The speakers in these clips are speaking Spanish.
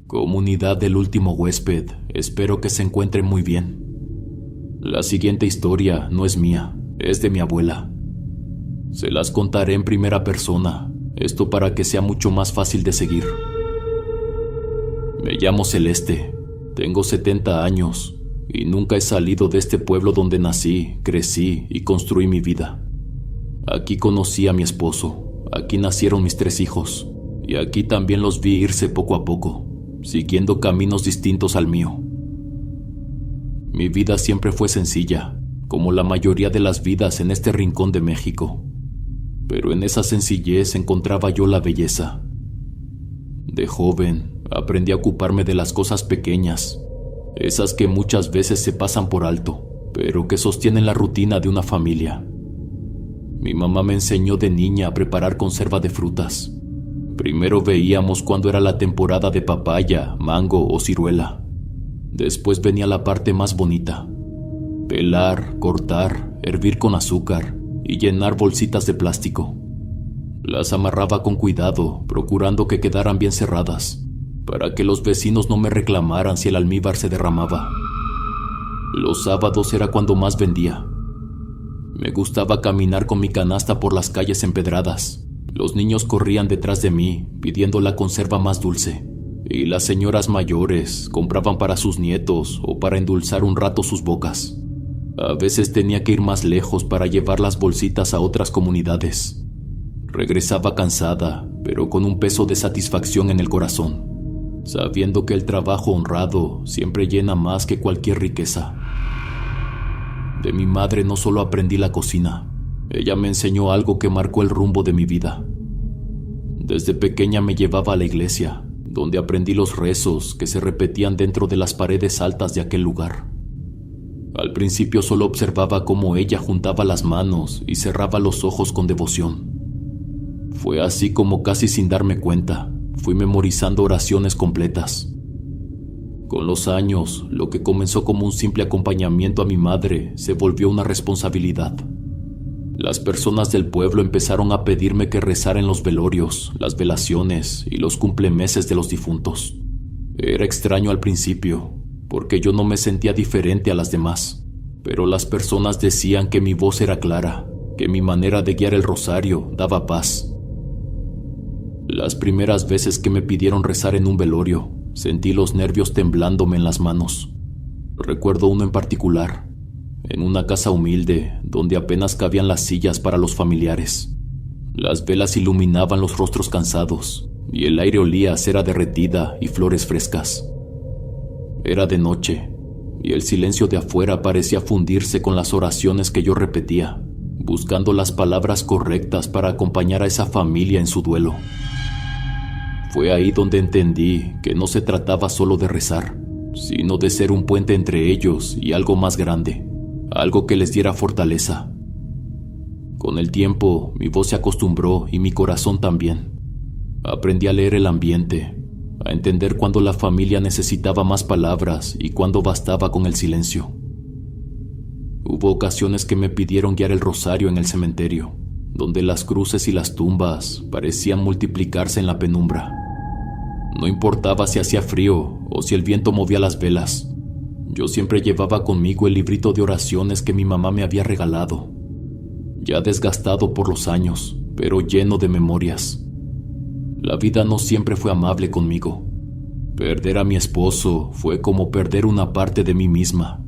Comunidad del último huésped, espero que se encuentren muy bien. La siguiente historia no es mía, es de mi abuela. Se las contaré en primera persona, esto para que sea mucho más fácil de seguir. Me llamo Celeste, tengo 70 años y nunca he salido de este pueblo donde nací, crecí y construí mi vida. Aquí conocí a mi esposo, aquí nacieron mis 3 hijos y aquí también los vi irse poco a poco, siguiendo caminos distintos al mío. Mi vida siempre fue sencilla, como la mayoría de las vidas en este rincón de México, pero en esa sencillez encontraba yo la belleza. De joven, aprendí a ocuparme de las cosas pequeñas, esas que muchas veces se pasan por alto, pero que sostienen la rutina de una familia. Mi mamá me enseñó de niña a preparar conserva de frutas. Primero veíamos cuando era la temporada de papaya, mango o ciruela. Después venía la parte más bonita: pelar, cortar, hervir con azúcar y llenar bolsitas de plástico. Las amarraba con cuidado, procurando que quedaran bien cerradas, para que los vecinos no me reclamaran si el almíbar se derramaba. Los sábados era cuando más vendía. Me gustaba caminar con mi canasta por las calles empedradas. Los niños corrían detrás de mí, pidiendo la conserva más dulce, y las señoras mayores compraban para sus nietos o para endulzar un rato sus bocas. A veces tenía que ir más lejos para llevar las bolsitas a otras comunidades. Regresaba cansada, pero con un peso de satisfacción en el corazón, sabiendo que el trabajo honrado siempre llena más que cualquier riqueza. De mi madre no solo aprendí la cocina, ella me enseñó algo que marcó el rumbo de mi vida. Desde pequeña me llevaba a la iglesia, donde aprendí los rezos que se repetían dentro de las paredes altas de aquel lugar. Al principio solo observaba cómo ella juntaba las manos y cerraba los ojos con devoción. Fue así como, casi sin darme cuenta, fui memorizando oraciones completas. Con los años, lo que comenzó como un simple acompañamiento a mi madre se volvió una responsabilidad. Las personas del pueblo empezaron a pedirme que rezara en los velorios, las velaciones y los cumplemeses de los difuntos. Era extraño al principio, porque yo no me sentía diferente a las demás, pero las personas decían que mi voz era clara, que mi manera de guiar el rosario daba paz. Las primeras veces que me pidieron rezar en un velorio, sentí los nervios temblándome en las manos. Recuerdo uno en particular, en una casa humilde donde apenas cabían las sillas para los familiares. Las velas iluminaban los rostros cansados y el aire olía a cera derretida y flores frescas. Era de noche y el silencio de afuera parecía fundirse con las oraciones que yo repetía, buscando las palabras correctas para acompañar a esa familia en su duelo. Fue ahí donde entendí que no se trataba solo de rezar, sino de ser un puente entre ellos y algo más grande, algo que les diera fortaleza. Con el tiempo, mi voz se acostumbró y mi corazón también. Aprendí a leer el ambiente, a entender cuándo la familia necesitaba más palabras y cuándo bastaba con el silencio. Hubo ocasiones que me pidieron guiar el rosario en el cementerio, donde las cruces y las tumbas parecían multiplicarse en la penumbra. No importaba si hacía frío o si el viento movía las velas, yo siempre llevaba conmigo el librito de oraciones que mi mamá me había regalado, ya desgastado por los años, pero lleno de memorias. La vida no siempre fue amable conmigo. Perder a mi esposo fue como perder una parte de mí misma,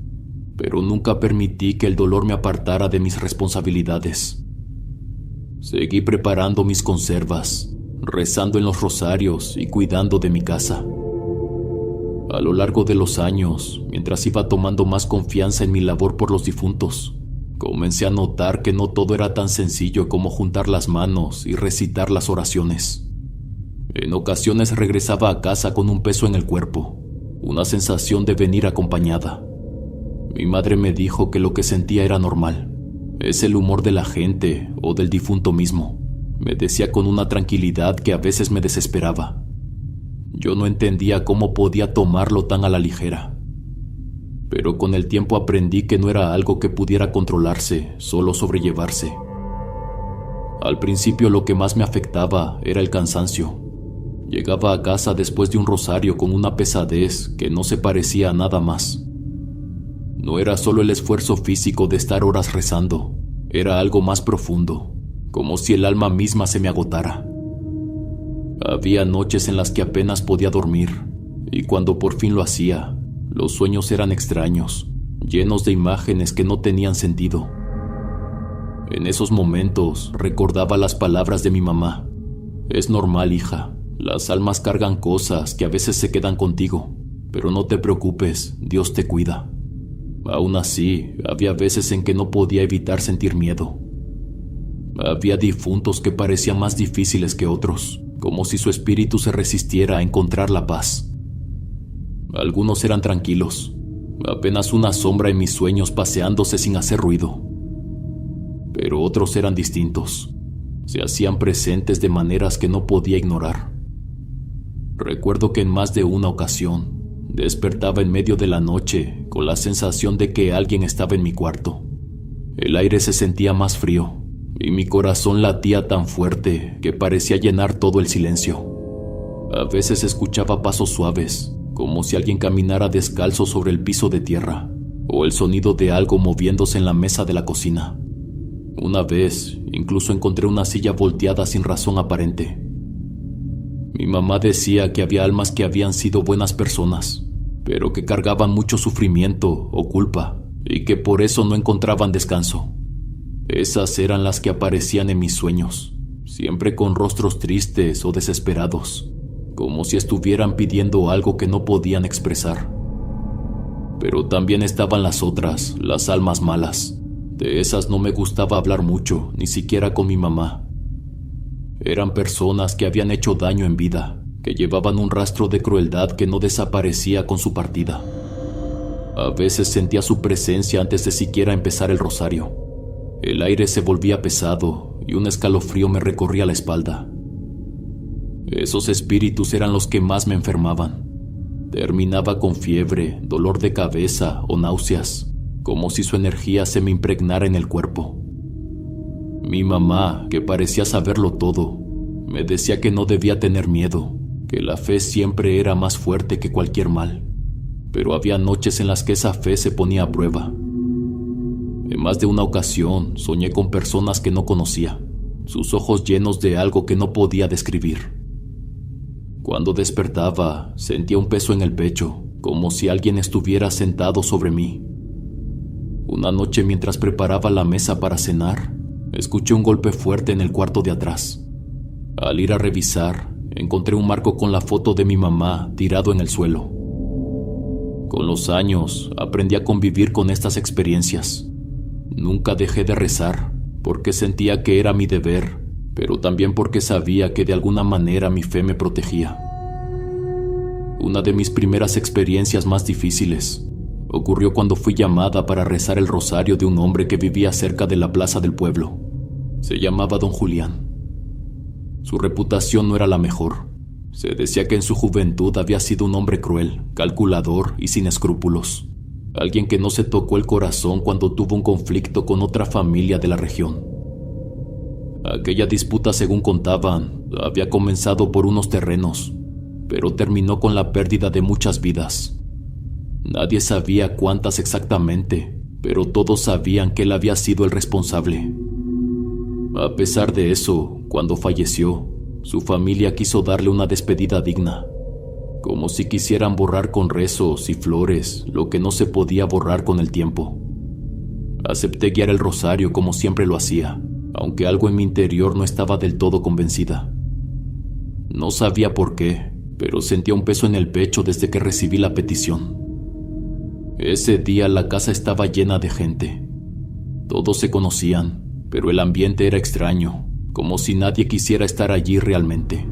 pero nunca permití que el dolor me apartara de mis responsabilidades. Seguí preparando mis conservas, rezando en los rosarios y cuidando de mi casa. A lo largo de los años, mientras iba tomando más confianza en mi labor por los difuntos, comencé a notar que no todo era tan sencillo como juntar las manos y recitar las oraciones. En ocasiones regresaba a casa con un peso en el cuerpo, una sensación de venir acompañada. Mi madre me dijo que lo que sentía era normal. Es el humor de la gente o del difunto mismo, me decía con una tranquilidad que a veces me desesperaba. Yo no entendía cómo podía tomarlo tan a la ligera. Pero con el tiempo aprendí que no era algo que pudiera controlarse, solo sobrellevarse. Al principio lo que más me afectaba era el cansancio. Llegaba a casa después de un rosario con una pesadez que no se parecía a nada más. No era solo el esfuerzo físico de estar horas rezando, era algo más profundo, como si el alma misma se me agotara. Había noches en las que apenas podía dormir, y cuando por fin lo hacía, los sueños eran extraños, llenos de imágenes que no tenían sentido. En esos momentos recordaba las palabras de mi mamá. Es normal, hija. Las almas cargan cosas que a veces se quedan contigo, pero no te preocupes, Dios te cuida. Aún así, había veces en que no podía evitar sentir miedo. Había difuntos que parecían más difíciles que otros, como si su espíritu se resistiera a encontrar la paz. Algunos eran tranquilos, apenas una sombra en mis sueños paseándose sin hacer ruido. Pero otros eran distintos, se hacían presentes de maneras que no podía ignorar. Recuerdo que en más de una ocasión despertaba en medio de la noche con la sensación de que alguien estaba en mi cuarto. El aire se sentía más frío y mi corazón latía tan fuerte que parecía llenar todo el silencio. A veces escuchaba pasos suaves, como si alguien caminara descalzo sobre el piso de tierra, o el sonido de algo moviéndose en la mesa de la cocina. Una vez, incluso encontré una silla volteada sin razón aparente. Mi mamá decía que había almas que habían sido buenas personas, pero que cargaban mucho sufrimiento o culpa, y que por eso no encontraban descanso. Esas eran las que aparecían en mis sueños, siempre con rostros tristes o desesperados, como si estuvieran pidiendo algo que no podían expresar. Pero también estaban las otras, las almas malas. De esas no me gustaba hablar mucho, ni siquiera con mi mamá. Eran personas que habían hecho daño en vida, que llevaban un rastro de crueldad que no desaparecía con su partida. A veces sentía su presencia antes de siquiera empezar el rosario. El aire se volvía pesado y un escalofrío me recorría la espalda. Esos espíritus eran los que más me enfermaban. Terminaba con fiebre, dolor de cabeza o náuseas, como si su energía se me impregnara en el cuerpo. Mi mamá, que parecía saberlo todo, me decía que no debía tener miedo, que la fe siempre era más fuerte que cualquier mal, pero había noches en las que esa fe se ponía a prueba. En más de una ocasión soñé con personas que no conocía, sus ojos llenos de algo que no podía describir. Cuando despertaba, sentía un peso en el pecho, como si alguien estuviera sentado sobre mí. Una noche, mientras preparaba la mesa para cenar, escuché un golpe fuerte en el cuarto de atrás. Al ir a revisar, encontré un marco con la foto de mi mamá tirado en el suelo. Con los años, aprendí a convivir con estas experiencias. Nunca dejé de rezar, porque sentía que era mi deber, pero también porque sabía que de alguna manera mi fe me protegía. Una de mis primeras experiencias más difíciles ocurrió cuando fui llamada para rezar el rosario de un hombre que vivía cerca de la plaza del pueblo. Se llamaba Don Julián. Su reputación no era la mejor. Se decía que en su juventud había sido un hombre cruel, calculador y sin escrúpulos. Alguien que no se tocó el corazón cuando tuvo un conflicto con otra familia de la región. Aquella disputa, según contaban, había comenzado por unos terrenos, pero terminó con la pérdida de muchas vidas. Nadie sabía cuántas exactamente, pero todos sabían que él había sido el responsable. A pesar de eso, cuando falleció, su familia quiso darle una despedida digna, como si quisieran borrar con rezos y flores lo que no se podía borrar con el tiempo. Acepté guiar el rosario como siempre lo hacía, aunque algo en mi interior no estaba del todo convencida. No sabía por qué, pero sentía un peso en el pecho desde que recibí la petición. Ese día la casa estaba llena de gente. Todos se conocían, pero el ambiente era extraño, como si nadie quisiera estar allí realmente.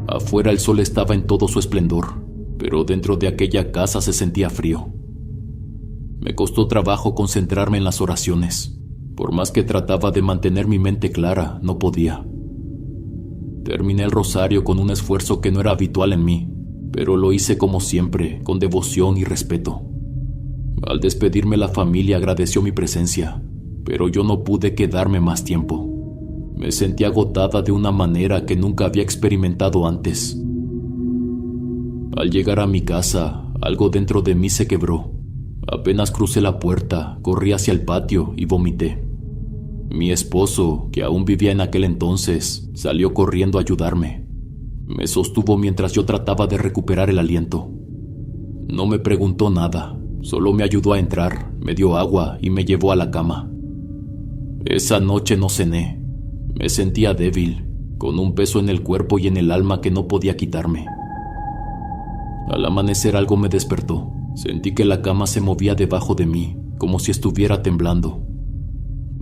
Afuera el sol estaba en todo su esplendor, pero dentro de aquella casa se sentía frío. Me costó trabajo concentrarme en las oraciones. Por más que trataba de mantener mi mente clara, no podía. Terminé el rosario con un esfuerzo que no era habitual en mí, pero lo hice como siempre, con devoción y respeto. Al despedirme, la familia agradeció mi presencia, pero yo no pude quedarme más tiempo. Me sentí agotada de una manera que nunca había experimentado antes. Al llegar a mi casa, algo dentro de mí se quebró. Apenas crucé la puerta, corrí hacia el patio y vomité. Mi esposo, que aún vivía en aquel entonces, salió corriendo a ayudarme. Me sostuvo mientras yo trataba de recuperar el aliento. No me preguntó nada, solo me ayudó a entrar, me dio agua y me llevó a la cama. Esa noche no cené. Me sentía débil, con un peso en el cuerpo y en el alma que no podía quitarme. Al amanecer algo me despertó. Sentí que la cama se movía debajo de mí, como si estuviera temblando.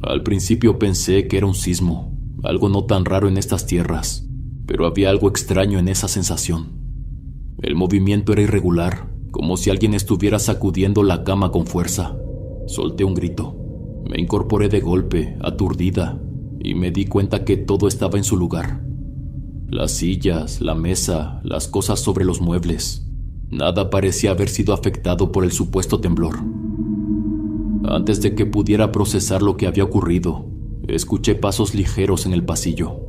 Al principio pensé que era un sismo, algo no tan raro en estas tierras, pero había algo extraño en esa sensación. El movimiento era irregular, como si alguien estuviera sacudiendo la cama con fuerza. Solté un grito. Me incorporé de golpe, aturdida, y me di cuenta que todo estaba en su lugar. Las sillas, la mesa, las cosas sobre los muebles. Nada parecía haber sido afectado por el supuesto temblor. Antes de que pudiera procesar lo que había ocurrido, escuché pasos ligeros en el pasillo.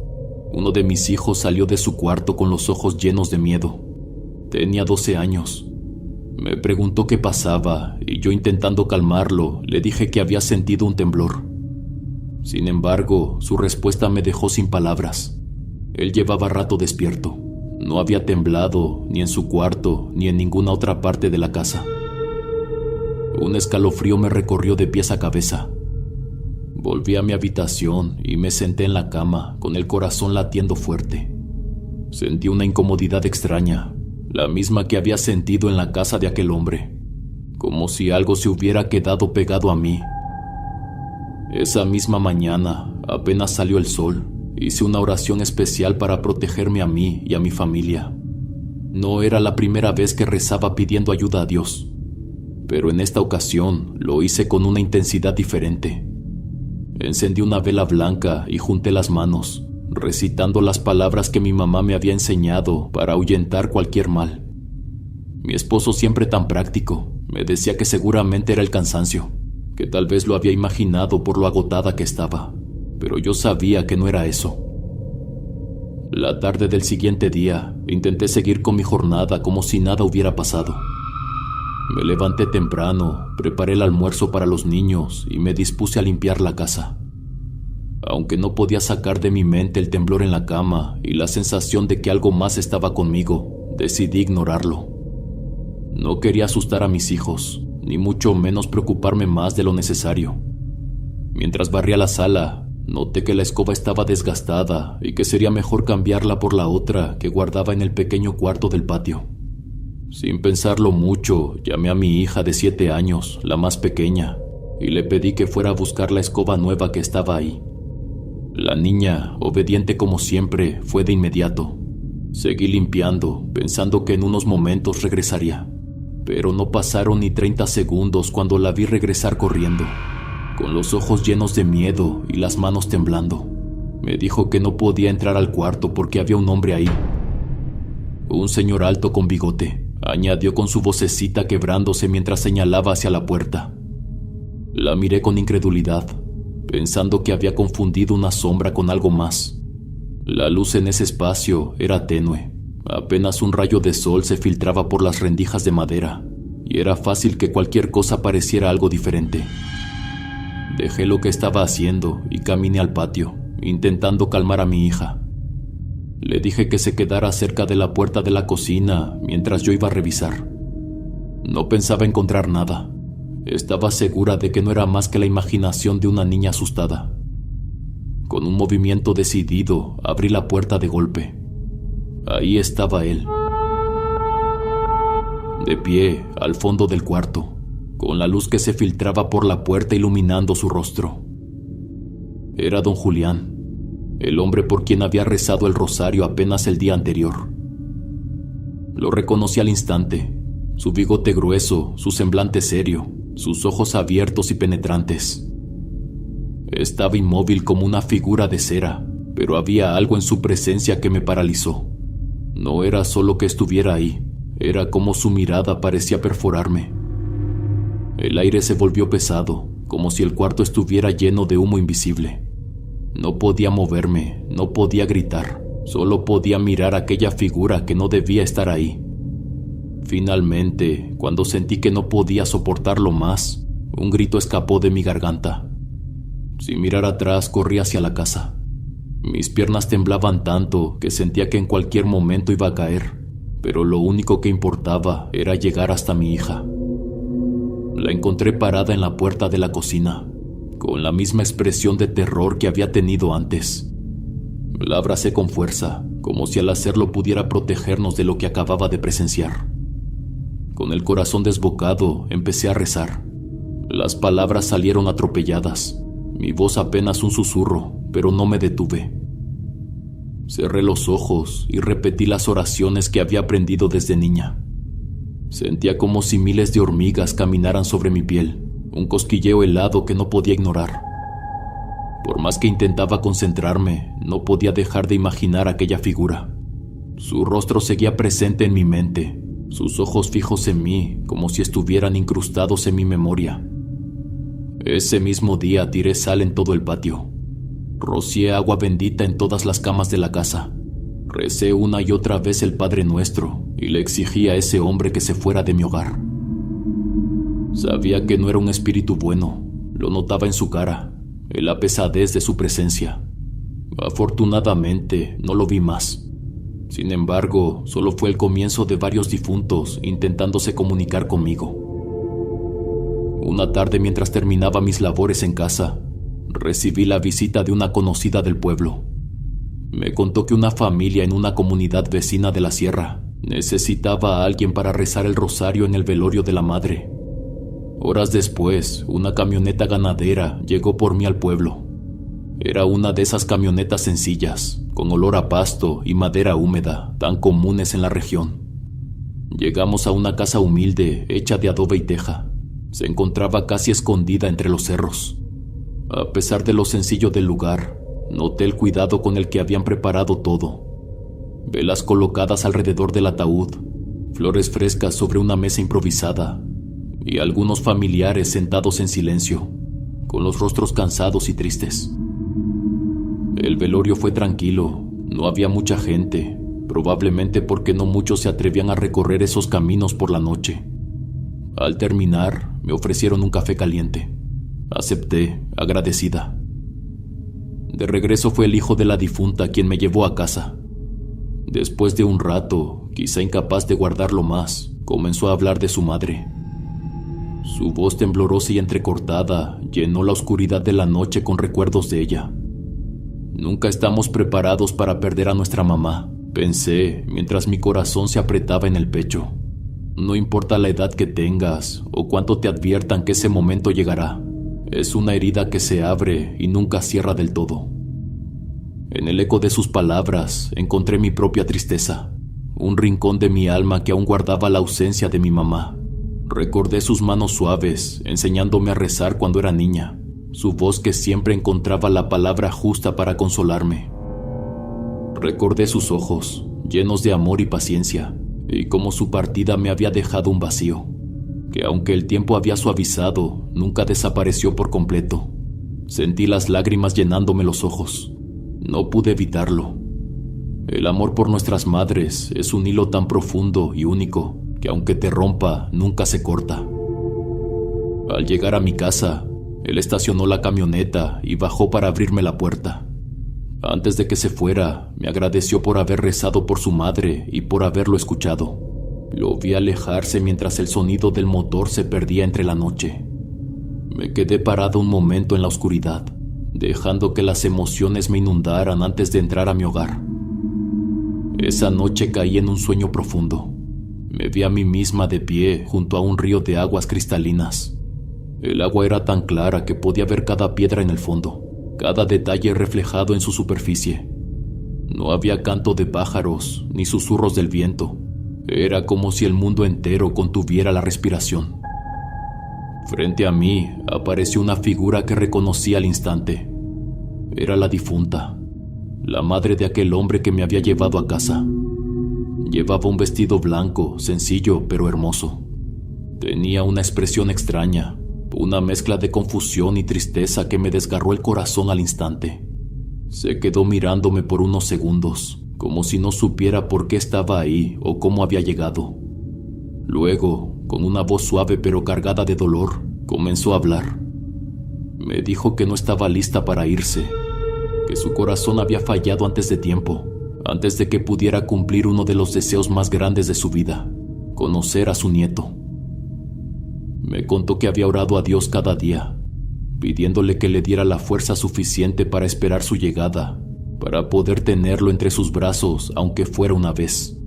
Uno de mis hijos salió de su cuarto con los ojos llenos de miedo. Tenía 12 años. Me preguntó qué pasaba y yo, intentando calmarlo, le dije que había sentido un temblor. Sin embargo, su respuesta me dejó sin palabras. Él llevaba rato despierto. No había temblado ni en su cuarto ni en ninguna otra parte de la casa. Un escalofrío me recorrió de pies a cabeza. Volví a mi habitación y me senté en la cama con el corazón latiendo fuerte. Sentí una incomodidad extraña, la misma que había sentido en la casa de aquel hombre, como si algo se hubiera quedado pegado a mí. Esa misma mañana, apenas salió el sol, hice una oración especial para protegerme a mí y a mi familia. No era la primera vez que rezaba pidiendo ayuda a Dios, pero en esta ocasión lo hice con una intensidad diferente. Encendí una vela blanca y junté las manos, recitando las palabras que mi mamá me había enseñado para ahuyentar cualquier mal. Mi esposo, siempre tan práctico, me decía que seguramente era el cansancio, que tal vez lo había imaginado por lo agotada que estaba, pero yo sabía que no era eso. La tarde del siguiente día, intenté seguir con mi jornada como si nada hubiera pasado. Me levanté temprano, preparé el almuerzo para los niños y me dispuse a limpiar la casa. Aunque no podía sacar de mi mente el temblor en la cama y la sensación de que algo más estaba conmigo, decidí ignorarlo. No quería asustar a mis hijos, ni mucho menos preocuparme más de lo necesario. Mientras barría la sala, noté que la escoba estaba desgastada y que sería mejor cambiarla por la otra que guardaba en el pequeño cuarto del patio. Sin pensarlo mucho, llamé a mi hija de 7 años, la más pequeña, y le pedí que fuera a buscar la escoba nueva que estaba ahí. La niña, obediente como siempre, fue de inmediato. Seguí limpiando, pensando que en unos momentos regresaría, pero no pasaron ni 30 segundos cuando la vi regresar corriendo, con los ojos llenos de miedo y las manos temblando. Me dijo que no podía entrar al cuarto porque había un hombre ahí. Un señor alto con bigote, añadió con su vocecita quebrándose mientras señalaba hacia la puerta. La miré con incredulidad, pensando que había confundido una sombra con algo más. La luz en ese espacio era tenue. Apenas un rayo de sol se filtraba por las rendijas de madera, y era fácil que cualquier cosa pareciera algo diferente. Dejé lo que estaba haciendo y caminé al patio, intentando calmar a mi hija. Le dije que se quedara cerca de la puerta de la cocina mientras yo iba a revisar. No pensaba encontrar nada. Estaba segura de que no era más que la imaginación de una niña asustada. Con un movimiento decidido, abrí la puerta de golpe. Ahí estaba él, de pie al fondo del cuarto, con la luz que se filtraba por la puerta iluminando su rostro. Era don Julián, el hombre por quien había rezado el rosario apenas el día anterior. Lo reconocí al instante, su bigote grueso, su semblante serio, sus ojos abiertos y penetrantes. Estaba inmóvil como una figura de cera, pero había algo en su presencia que me paralizó. No era solo que estuviera ahí, era como su mirada parecía perforarme. El aire se volvió pesado, como si el cuarto estuviera lleno de humo invisible. No podía moverme, no podía gritar, solo podía mirar aquella figura que no debía estar ahí. Finalmente, cuando sentí que no podía soportarlo más, un grito escapó de mi garganta. Sin mirar atrás, corrí hacia la casa. Mis piernas temblaban tanto que sentía que en cualquier momento iba a caer, pero lo único que importaba era llegar hasta mi hija. La encontré parada en la puerta de la cocina, con la misma expresión de terror que había tenido antes. La abracé con fuerza, como si al hacerlo pudiera protegernos de lo que acababa de presenciar. Con el corazón desbocado, empecé a rezar. Las palabras salieron atropelladas, mi voz apenas un susurro, pero no me detuve. Cerré los ojos y repetí las oraciones que había aprendido desde niña. Sentía como si miles de hormigas caminaran sobre mi piel, un cosquilleo helado que no podía ignorar. Por más que intentaba concentrarme, no podía dejar de imaginar aquella figura. Su rostro seguía presente en mi mente, sus ojos fijos en mí, como si estuvieran incrustados en mi memoria. Ese mismo día tiré sal en todo el patio. Rocié agua bendita en todas las camas de la casa. Recé una y otra vez el Padre Nuestro y le exigí a ese hombre que se fuera de mi hogar. Sabía que no era un espíritu bueno, lo notaba en su cara, en la pesadez de su presencia. Afortunadamente, no lo vi más. Sin embargo, solo fue el comienzo de varios difuntos intentándose comunicar conmigo. Una tarde, mientras terminaba mis labores en casa, recibí la visita de una conocida del pueblo. Me contó que una familia en una comunidad vecina de la sierra necesitaba a alguien para rezar el rosario en el velorio de la madre. Horas después, una camioneta ganadera llegó por mí al pueblo. Era una de esas camionetas sencillas, con olor a pasto y madera húmeda, tan comunes en la región. Llegamos a una casa humilde, hecha de adobe y teja. Se encontraba casi escondida entre los cerros. A pesar de lo sencillo del lugar, noté el cuidado con el que habían preparado todo. Velas colocadas alrededor del ataúd, flores frescas sobre una mesa improvisada, y algunos familiares sentados en silencio, con los rostros cansados y tristes. El velorio fue tranquilo, no había mucha gente, probablemente porque no muchos se atrevían a recorrer esos caminos por la noche. Al terminar, me ofrecieron un café caliente. Acepté, agradecida. De regreso fue el hijo de la difunta quien me llevó a casa. Después de un rato, quizá incapaz de guardarlo más, comenzó a hablar de su madre. Su voz temblorosa y entrecortada llenó la oscuridad de la noche con recuerdos de ella. Nunca estamos preparados para perder a nuestra mamá, pensé mientras mi corazón se apretaba en el pecho. No importa la edad que tengas o cuánto te adviertan que ese momento llegará, es una herida que se abre y nunca cierra del todo. En el eco de sus palabras encontré mi propia tristeza, un rincón de mi alma que aún guardaba la ausencia de mi mamá. Recordé sus manos suaves, enseñándome a rezar cuando era niña, su voz que siempre encontraba la palabra justa para consolarme. Recordé sus ojos, llenos de amor y paciencia, y cómo su partida me había dejado un vacío, que aunque el tiempo había suavizado, nunca desapareció por completo. Sentí las lágrimas llenándome los ojos. No pude evitarlo. El amor por nuestras madres es un hilo tan profundo y único que aunque te rompa, nunca se corta. Al llegar a mi casa, él estacionó la camioneta y bajó para abrirme la puerta. Antes de que se fuera, me agradeció por haber rezado por su madre y por haberlo escuchado. Lo vi alejarse mientras el sonido del motor se perdía entre la noche. Me quedé parado un momento en la oscuridad, dejando que las emociones me inundaran antes de entrar a mi hogar. Esa noche caí en un sueño profundo. Me vi a mí misma de pie junto a un río de aguas cristalinas. El agua era tan clara que podía ver cada piedra en el fondo, cada detalle reflejado en su superficie. No había canto de pájaros ni susurros del viento. Era como si el mundo entero contuviera la respiración. Frente a mí apareció una figura que reconocí al instante. Era la difunta, la madre de aquel hombre que me había llevado a casa. Llevaba un vestido blanco, sencillo pero hermoso. Tenía una expresión extraña, una mezcla de confusión y tristeza que me desgarró el corazón al instante. Se quedó mirándome por unos segundos, como si no supiera por qué estaba ahí o cómo había llegado. Luego, con una voz suave pero cargada de dolor, comenzó a hablar. Me dijo que no estaba lista para irse, que su corazón había fallado antes de tiempo, antes de que pudiera cumplir uno de los deseos más grandes de su vida, conocer a su nieto. Me contó que había orado a Dios cada día, pidiéndole que le diera la fuerza suficiente para esperar su llegada, para poder tenerlo entre sus brazos aunque fuera una vez.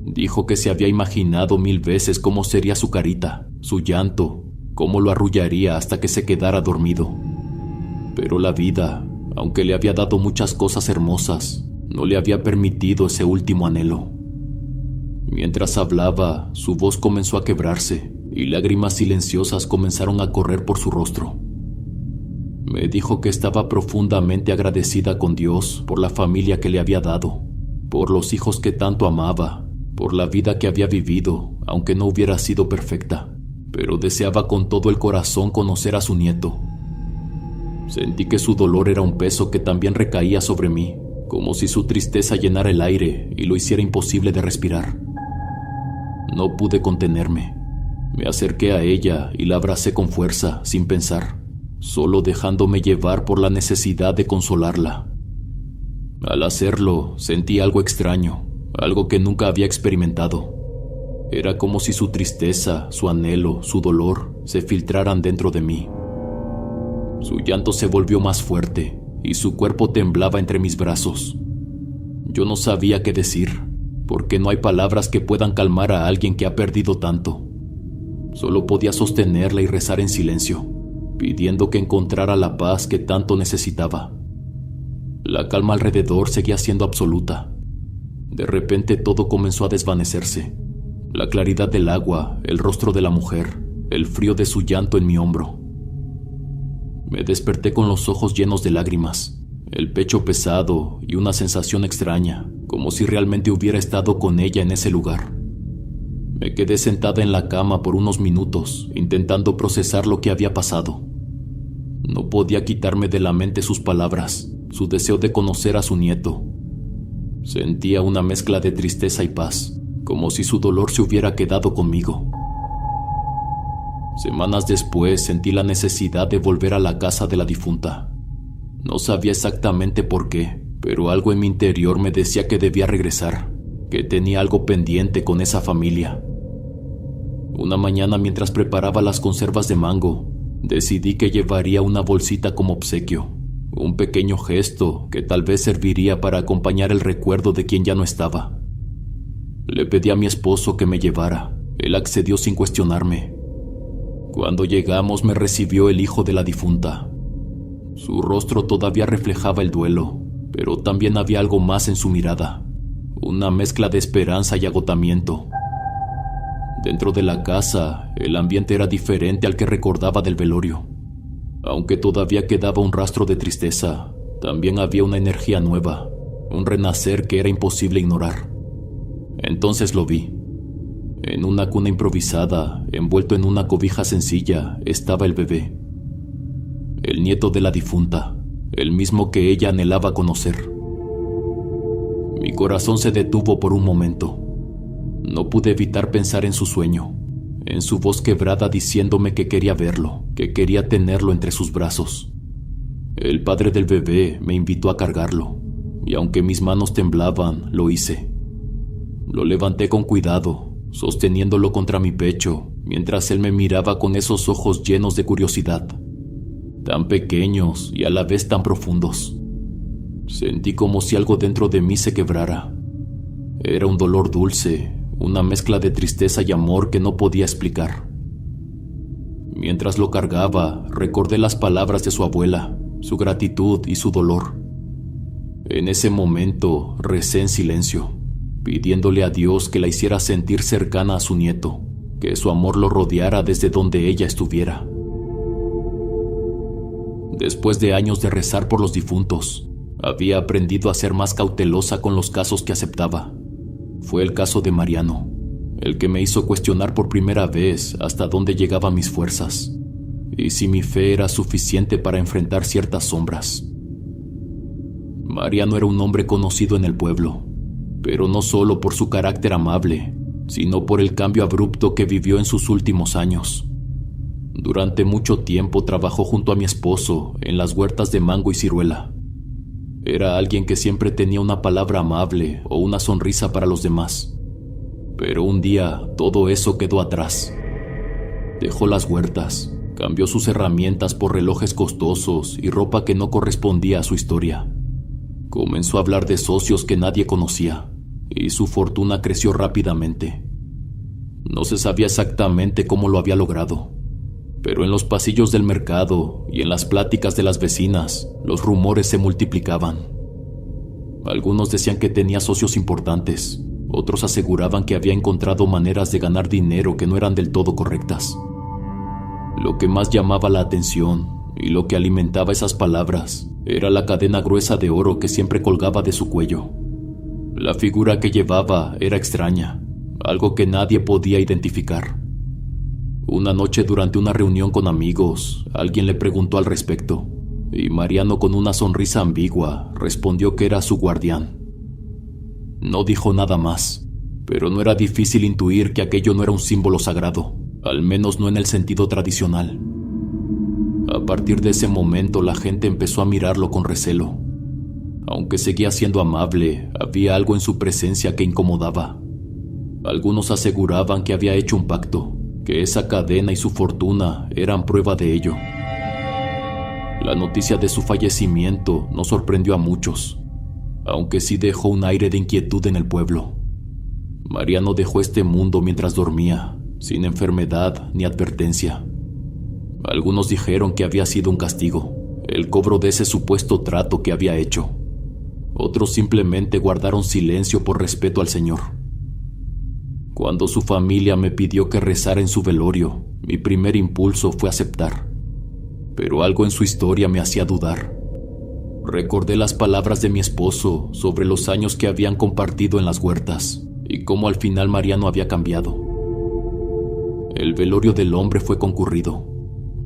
Dijo que se había imaginado 1000 veces cómo sería su carita, su llanto, cómo lo arrullaría hasta que se quedara dormido. Pero la vida, aunque le había dado muchas cosas hermosas, no le había permitido ese último anhelo. Mientras hablaba, su voz comenzó a quebrarse y lágrimas silenciosas comenzaron a correr por su rostro. Me dijo que estaba profundamente agradecida con Dios por la familia que le había dado, por los hijos que tanto amaba, por la vida que había vivido, aunque no hubiera sido perfecta, pero deseaba con todo el corazón conocer a su nieto. Sentí que su dolor era un peso que también recaía sobre mí, como si su tristeza llenara el aire y lo hiciera imposible de respirar. No pude contenerme. Me acerqué a ella y la abracé con fuerza, sin pensar, solo dejándome llevar por la necesidad de consolarla. Al hacerlo, sentí algo extraño, algo que nunca había experimentado. Era como si su tristeza, su anhelo, su dolor se filtraran dentro de mí. Su llanto se volvió más fuerte y su cuerpo temblaba entre mis brazos. Yo no sabía qué decir, porque no hay palabras que puedan calmar a alguien que ha perdido tanto. Solo podía sostenerla y rezar en silencio, pidiendo que encontrara la paz que tanto necesitaba. La calma alrededor seguía siendo absoluta. De repente todo comenzó a desvanecerse. La claridad del agua, el rostro de la mujer, el frío de su llanto en mi hombro. Me desperté con los ojos llenos de lágrimas, el pecho pesado y una sensación extraña, como si realmente hubiera estado con ella en ese lugar. Me quedé sentada en la cama por unos minutos, intentando procesar lo que había pasado. No podía quitarme de la mente sus palabras, su deseo de conocer a su nieto. Sentía una mezcla de tristeza y paz, como si su dolor se hubiera quedado conmigo. Semanas después sentí la necesidad de volver a la casa de la difunta. No sabía exactamente por qué, pero algo en mi interior me decía que debía regresar, que tenía algo pendiente con esa familia. Una mañana, mientras preparaba las conservas de mango, decidí que llevaría una bolsita como obsequio, un pequeño gesto que tal vez serviría para acompañar el recuerdo de quien ya no estaba. Le pedí a mi esposo que me llevara. Él accedió sin cuestionarme. Cuando llegamos me recibió el hijo de la difunta. Su rostro todavía reflejaba el duelo, pero también había algo más en su mirada, una mezcla de esperanza y agotamiento. Dentro de la casa, el ambiente era diferente al que recordaba del velorio. Aunque todavía quedaba un rastro de tristeza, también había una energía nueva, un renacer que era imposible ignorar. Entonces lo vi. En una cuna improvisada, envuelto en una cobija sencilla, estaba el bebé. El nieto de la difunta, el mismo que ella anhelaba conocer. Mi corazón se detuvo por un momento. No pude evitar pensar en su sueño, en su voz quebrada diciéndome que quería verlo, que quería tenerlo entre sus brazos. El padre del bebé me invitó a cargarlo, y aunque mis manos temblaban, lo hice. Lo levanté con cuidado, sosteniéndolo contra mi pecho, mientras él me miraba con esos ojos llenos de curiosidad, tan pequeños y a la vez tan profundos. Sentí como si algo dentro de mí se quebrara. Era un dolor dulce, una mezcla de tristeza y amor que no podía explicar. Mientras lo cargaba, recordé las palabras de su abuela, su gratitud y su dolor. En ese momento recé en silencio, pidiéndole a Dios que la hiciera sentir cercana a su nieto, que su amor lo rodeara desde donde ella estuviera. Después de años de rezar por los difuntos, había aprendido a ser más cautelosa con los casos que aceptaba. Fue el caso de Mariano, el que me hizo cuestionar por primera vez hasta dónde llegaban mis fuerzas, y si mi fe era suficiente para enfrentar ciertas sombras. Mariano era un hombre conocido en el pueblo, pero no solo por su carácter amable, sino por el cambio abrupto que vivió en sus últimos años. Durante mucho tiempo trabajó junto a mi esposo en las huertas de mango y ciruela. Era alguien que siempre tenía una palabra amable o una sonrisa para los demás. Pero un día todo eso quedó atrás. Dejó las huertas, cambió sus herramientas por relojes costosos y ropa que no correspondía a su historia. Comenzó a hablar de socios que nadie conocía, y su fortuna creció rápidamente. No se sabía exactamente cómo lo había logrado, pero en los pasillos del mercado y en las pláticas de las vecinas, los rumores se multiplicaban. Algunos decían que tenía socios importantes, otros aseguraban que había encontrado maneras de ganar dinero que no eran del todo correctas. Lo que más llamaba la atención y lo que alimentaba esas palabras era la cadena gruesa de oro que siempre colgaba de su cuello. La figura que llevaba era extraña, algo que nadie podía identificar. Una noche durante una reunión con amigos, alguien le preguntó al respecto, y Mariano con una sonrisa ambigua respondió que era su guardián. No dijo nada más, pero no era difícil intuir que aquello no era un símbolo sagrado, al menos no en el sentido tradicional. A partir de ese momento la gente empezó a mirarlo con recelo. Aunque seguía siendo amable, había algo en su presencia que incomodaba. Algunos aseguraban que había hecho un pacto, que esa cadena y su fortuna eran prueba de ello. La noticia de su fallecimiento no sorprendió a muchos, aunque sí dejó un aire de inquietud en el pueblo. Mariano dejó este mundo mientras dormía, sin enfermedad ni advertencia. Algunos dijeron que había sido un castigo, el cobro de ese supuesto trato que había hecho. Otros simplemente guardaron silencio por respeto al Señor. Cuando su familia me pidió que rezara en su velorio, mi primer impulso fue aceptar. Pero algo en su historia me hacía dudar. Recordé las palabras de mi esposo sobre los años que habían compartido en las huertas y cómo al final Mariano había cambiado. El velorio del hombre fue concurrido.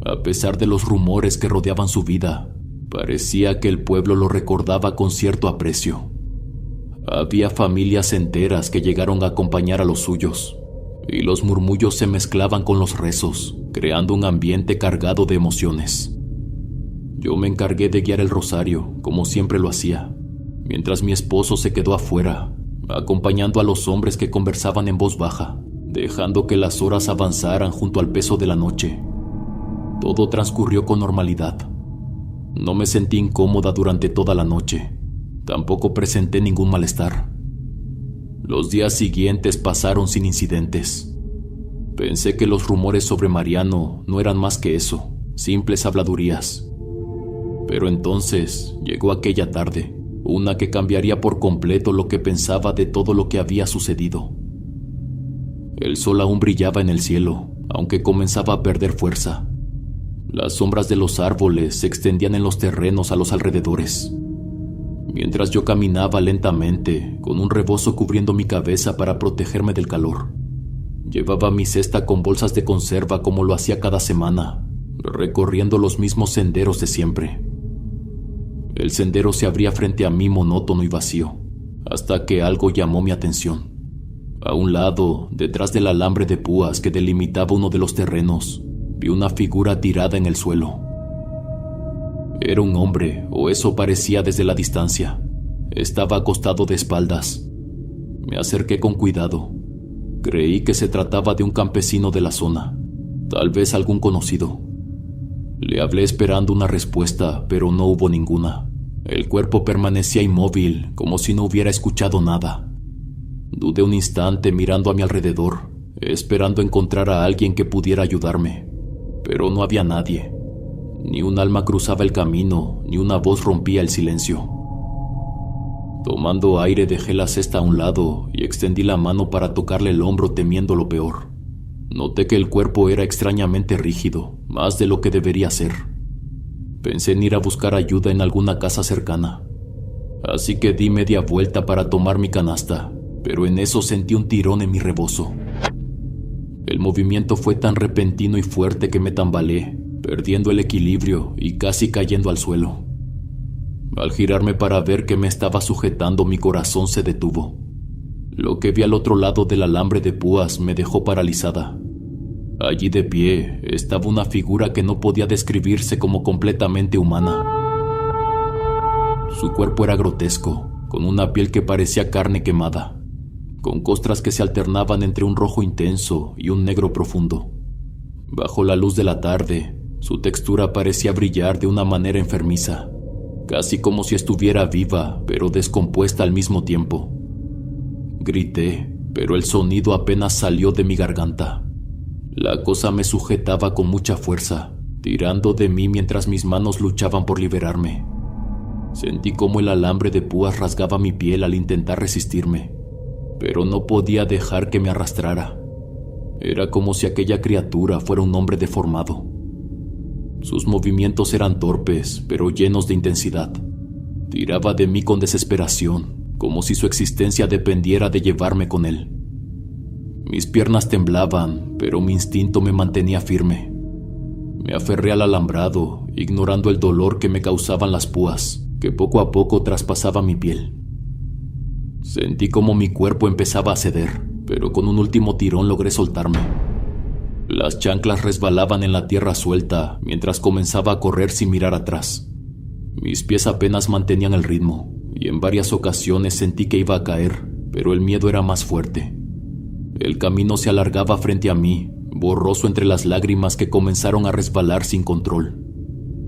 A pesar de los rumores que rodeaban su vida, parecía que el pueblo lo recordaba con cierto aprecio. Había familias enteras que llegaron a acompañar a los suyos, y los murmullos se mezclaban con los rezos, creando un ambiente cargado de emociones. Yo me encargué de guiar el rosario, como siempre lo hacía, mientras mi esposo se quedó afuera, acompañando a los hombres que conversaban en voz baja, dejando que las horas avanzaran junto al peso de la noche. Todo transcurrió con normalidad. No me sentí incómoda durante toda la noche. Tampoco presenté ningún malestar. Los días siguientes pasaron sin incidentes. Pensé que los rumores sobre Mariano no eran más que eso, simples habladurías. Pero entonces llegó aquella tarde, una que cambiaría por completo lo que pensaba de todo lo que había sucedido. El sol aún brillaba en el cielo, aunque comenzaba a perder fuerza. Las sombras de los árboles se extendían en los terrenos a los alrededores. Mientras yo caminaba lentamente, con un rebozo cubriendo mi cabeza para protegerme del calor. Llevaba mi cesta con bolsas de conserva como lo hacía cada semana, recorriendo los mismos senderos de siempre. El sendero se abría frente a mí monótono y vacío, hasta que algo llamó mi atención. A un lado, detrás del alambre de púas que delimitaba uno de los terrenos, vi una figura tirada en el suelo. Era un hombre, o eso parecía desde la distancia. Estaba acostado de espaldas. Me acerqué con cuidado. Creí que se trataba de un campesino de la zona, tal vez algún conocido. Le hablé esperando una respuesta, pero no hubo ninguna. El cuerpo permanecía inmóvil, como si no hubiera escuchado nada. Dudé un instante mirando a mi alrededor, esperando encontrar a alguien que pudiera ayudarme. Pero no había nadie. Ni un alma cruzaba el camino, ni una voz rompía el silencio. Tomando aire dejé la cesta a un lado y extendí la mano para tocarle el hombro temiendo lo peor. Noté que el cuerpo era extrañamente rígido, más de lo que debería ser. Pensé en ir a buscar ayuda en alguna casa cercana. Así que di media vuelta para tomar mi canasta, pero en eso sentí un tirón en mi rebozo. El movimiento fue tan repentino y fuerte que me tambaleé, perdiendo el equilibrio y casi cayendo al suelo. Al girarme para ver qué me estaba sujetando, mi corazón se detuvo. Lo que vi al otro lado del alambre de púas me dejó paralizada. Allí de pie estaba una figura que no podía describirse como completamente humana. Su cuerpo era grotesco, con una piel que parecía carne quemada, con costras que se alternaban entre un rojo intenso y un negro profundo. Bajo la luz de la tarde, su textura parecía brillar de una manera enfermiza, casi como si estuviera viva, pero descompuesta al mismo tiempo. Grité, pero el sonido apenas salió de mi garganta. La cosa me sujetaba con mucha fuerza, tirando de mí mientras mis manos luchaban por liberarme. Sentí como el alambre de púas rasgaba mi piel al intentar resistirme, pero no podía dejar que me arrastrara. Era como si aquella criatura fuera un hombre deformado. Sus movimientos eran torpes, pero llenos de intensidad. Tiraba de mí con desesperación, como si su existencia dependiera de llevarme con él. Mis piernas temblaban, pero mi instinto me mantenía firme. Me aferré al alambrado, ignorando el dolor que me causaban las púas, que poco a poco traspasaba mi piel. Sentí como mi cuerpo empezaba a ceder, pero con un último tirón logré soltarme. Las chanclas resbalaban en la tierra suelta mientras comenzaba a correr sin mirar atrás. Mis pies apenas mantenían el ritmo, y en varias ocasiones sentí que iba a caer, pero el miedo era más fuerte. El camino se alargaba frente a mí, borroso entre las lágrimas que comenzaron a resbalar sin control.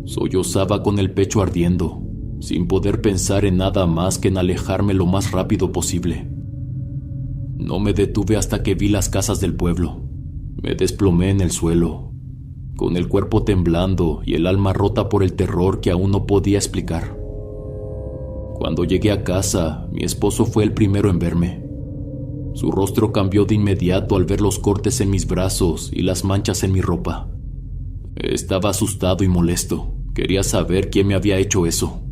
Sollozaba con el pecho ardiendo, sin poder pensar en nada más que en alejarme lo más rápido posible. No me detuve hasta que vi las casas del pueblo. Me desplomé en el suelo, con el cuerpo temblando y el alma rota por el terror que aún no podía explicar. Cuando llegué a casa, mi esposo fue el primero en verme. Su rostro cambió de inmediato al ver los cortes en mis brazos y las manchas en mi ropa. Estaba asustado y molesto. Quería saber quién me había hecho eso.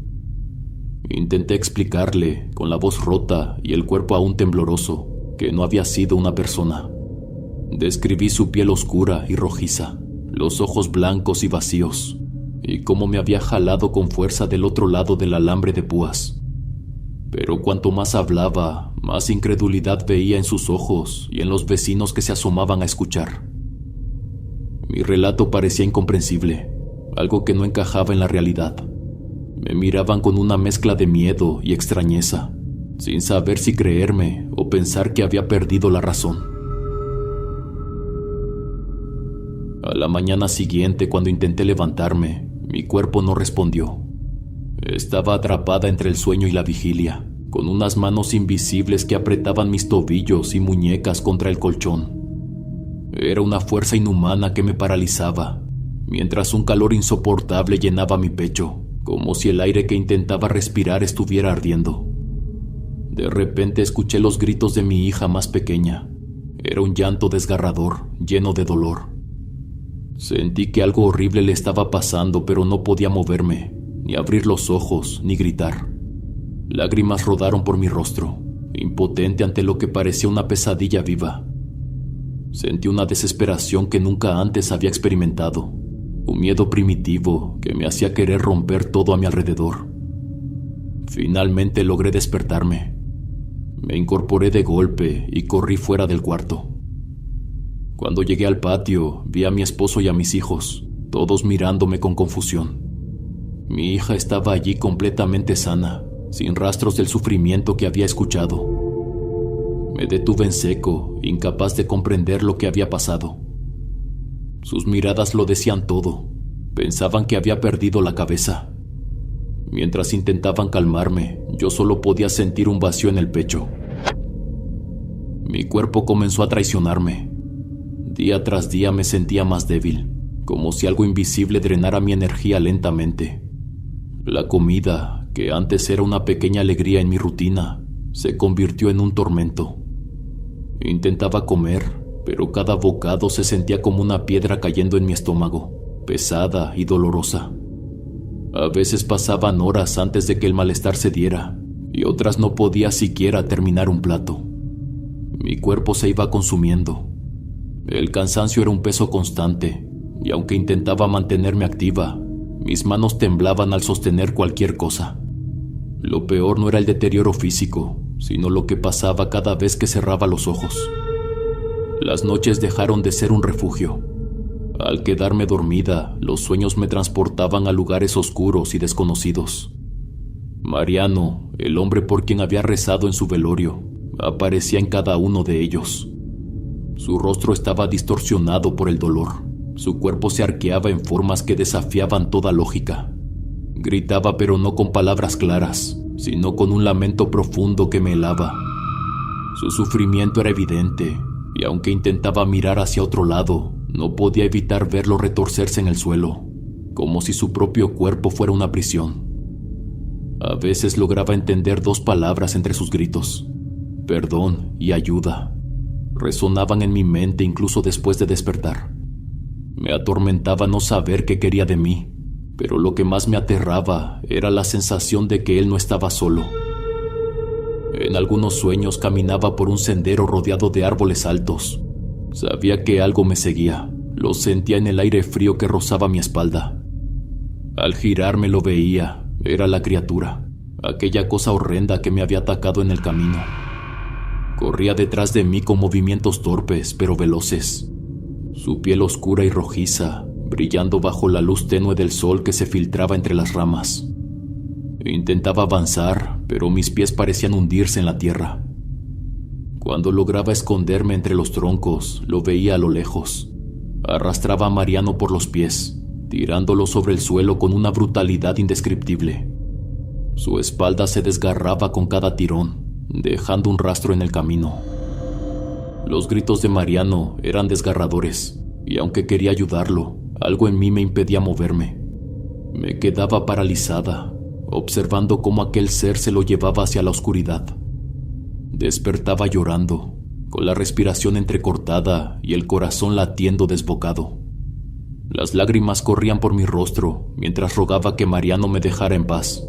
Intenté explicarle, con la voz rota y el cuerpo aún tembloroso, que no había sido una persona. Describí su piel oscura y rojiza, los ojos blancos y vacíos, y cómo me había jalado con fuerza del otro lado del alambre de púas. Pero cuanto más hablaba, más incredulidad veía en sus ojos y en los vecinos que se asomaban a escuchar. Mi relato parecía incomprensible, algo que no encajaba en la realidad. Me miraban con una mezcla de miedo y extrañeza, sin saber si creerme o pensar que había perdido la razón. A la mañana siguiente, cuando intenté levantarme, mi cuerpo no respondió. Estaba atrapada entre el sueño y la vigilia, con unas manos invisibles que apretaban mis tobillos y muñecas contra el colchón. Era una fuerza inhumana que me paralizaba, mientras un calor insoportable llenaba mi pecho, como si el aire que intentaba respirar estuviera ardiendo. De repente escuché los gritos de mi hija más pequeña. Era un llanto desgarrador, lleno de dolor. Sentí que algo horrible le estaba pasando, pero no podía moverme, ni abrir los ojos, ni gritar. Lágrimas rodaron por mi rostro, impotente ante lo que parecía una pesadilla viva. Sentí una desesperación que nunca antes había experimentado, un miedo primitivo que me hacía querer romper todo a mi alrededor. Finalmente logré despertarme. Me incorporé de golpe y corrí fuera del cuarto. Cuando llegué al patio, vi a mi esposo y a mis hijos, todos mirándome con confusión. Mi hija estaba allí completamente sana, sin rastros del sufrimiento que había escuchado. Me detuve en seco, incapaz de comprender lo que había pasado. Sus miradas lo decían todo. Pensaban que había perdido la cabeza. Mientras intentaban calmarme, yo solo podía sentir un vacío en el pecho. Mi cuerpo comenzó a traicionarme. Día tras día me sentía más débil, como si algo invisible drenara mi energía lentamente. La comida, que antes era una pequeña alegría en mi rutina, se convirtió en un tormento. Intentaba comer, pero cada bocado se sentía como una piedra cayendo en mi estómago, pesada y dolorosa. A veces pasaban horas antes de que el malestar cediera, y otras no podía siquiera terminar un plato. Mi cuerpo se iba consumiendo. El cansancio era un peso constante, y aunque intentaba mantenerme activa, mis manos temblaban al sostener cualquier cosa. Lo peor no era el deterioro físico, sino lo que pasaba cada vez que cerraba los ojos. Las noches dejaron de ser un refugio. Al quedarme dormida, los sueños me transportaban a lugares oscuros y desconocidos. Mariano, el hombre por quien había rezado en su velorio, aparecía en cada uno de ellos. Su rostro estaba distorsionado por el dolor. Su cuerpo se arqueaba en formas que desafiaban toda lógica. Gritaba, pero no con palabras claras, sino con un lamento profundo que me helaba. Su sufrimiento era evidente, y aunque intentaba mirar hacia otro lado, no podía evitar verlo retorcerse en el suelo, como si su propio cuerpo fuera una prisión. A veces lograba entender 2 palabras entre sus gritos: perdón y ayuda. Resonaban en mi mente incluso después de despertar. Me atormentaba no saber qué quería de mí, pero lo que más me aterraba era la sensación de que él no estaba solo. En algunos sueños caminaba por un sendero rodeado de árboles altos. Sabía que algo me seguía, lo sentía en el aire frío que rozaba mi espalda. Al girarme lo veía, era la criatura, aquella cosa horrenda que me había atacado en el camino. Corría detrás de mí con movimientos torpes pero veloces. Su piel oscura y rojiza, brillando bajo la luz tenue del sol que se filtraba entre las ramas. Intentaba avanzar, pero mis pies parecían hundirse en la tierra. Cuando lograba esconderme entre los troncos, lo veía a lo lejos. Arrastraba a Mariano por los pies, tirándolo sobre el suelo con una brutalidad indescriptible. Su espalda se desgarraba con cada tirón, dejando un rastro en el camino. Los gritos de Mariano eran desgarradores, y aunque quería ayudarlo, algo en mí me impedía moverme. Me quedaba paralizada, observando cómo aquel ser se lo llevaba hacia la oscuridad. Despertaba llorando, con la respiración entrecortada y el corazón latiendo desbocado. Las lágrimas corrían por mi rostro mientras rogaba que Mariano me dejara en paz.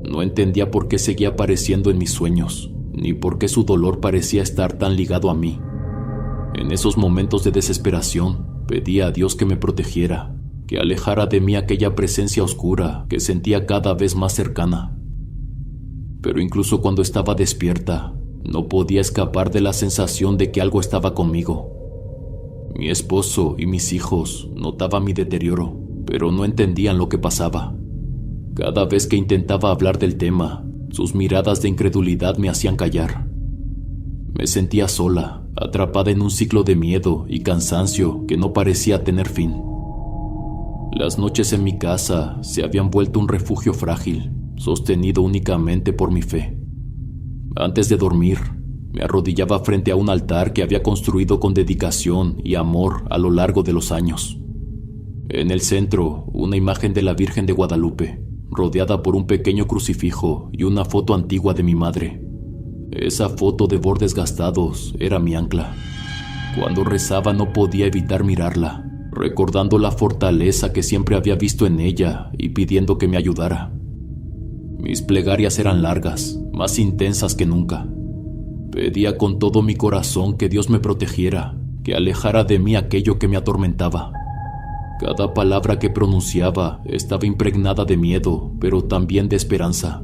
No entendía por qué seguía apareciendo en mis sueños, ni por qué su dolor parecía estar tan ligado a mí. En esos momentos de desesperación, pedía a Dios que me protegiera, que alejara de mí aquella presencia oscura que sentía cada vez más cercana. Pero incluso cuando estaba despierta, no podía escapar de la sensación de que algo estaba conmigo. Mi esposo y mis hijos notaban mi deterioro, pero no entendían lo que pasaba. Cada vez que intentaba hablar del tema, sus miradas de incredulidad me hacían callar. Me sentía sola, atrapada en un ciclo de miedo y cansancio que no parecía tener fin. Las noches en mi casa se habían vuelto un refugio frágil, sostenido únicamente por mi fe. Antes de dormir, me arrodillaba frente a un altar que había construido con dedicación y amor a lo largo de los años. En el centro, una imagen de la Virgen de Guadalupe, rodeada por un pequeño crucifijo y una foto antigua de mi madre. Esa foto de bordes gastados era mi ancla. Cuando rezaba no podía evitar mirarla, recordando la fortaleza que siempre había visto en ella y pidiendo que me ayudara. Mis plegarias eran largas, más intensas que nunca. Pedía con todo mi corazón que Dios me protegiera, que alejara de mí aquello que me atormentaba. Cada palabra que pronunciaba estaba impregnada de miedo, pero también de esperanza.